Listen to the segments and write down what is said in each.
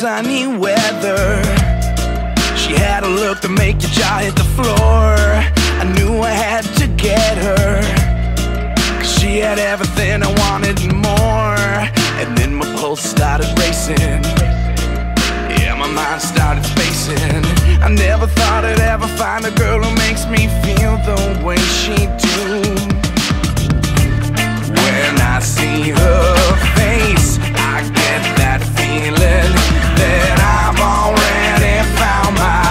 sunny weather. She had a look to make your jaw hit the floor. I knew I had to get her, 'cause she had everything I wanted and more. And then my pulse started racing, yeah, my mind started spacing. I never thought I'd ever find a girl who makes me feel the way she do. When I see her face, I get that feeling that I've already found my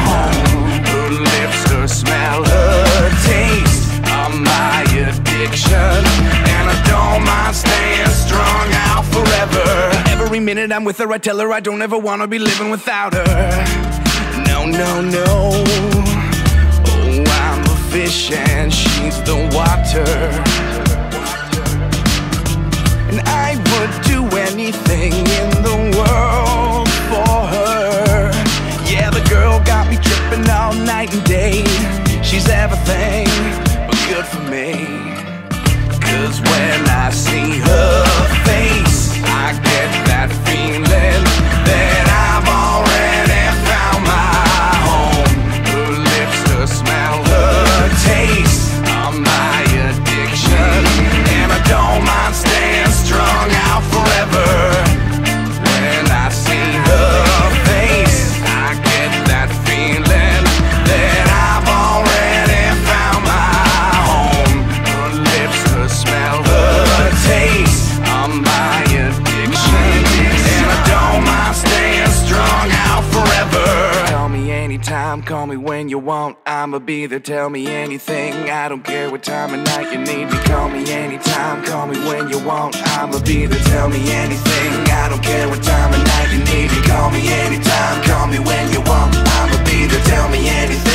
home. Her lips, her smell, her taste are my addiction, and I don't mind staying strung out forever. Every minute I'm with her, I tell her I don't ever wanna be living without her. No, no, no. Oh, I'm the fish and she's the water, and I would do anything in the world for her. Yeah, the girl got me tripping all night and day. She's everything but good for me, 'cause when I see her face, I get that feeling that I've already found my home. Her lips, her smell, her taste are my addiction, and I don't mind staying strung out forever. When I see her face, I get that feeling that I've already found my home. Her lips, her smell, her taste are my addiction, and I don't mind staying strung out forever. Call me anytime, call me when you want, I'ma be there. Tell me anything, I don't care what time of night you need me. Call me anytime, call me when you want, I'ma be there. Tell me anything, I don't care what time of night you need me. Call me anytime, call me when you want, I'ma be there. Tell me anything.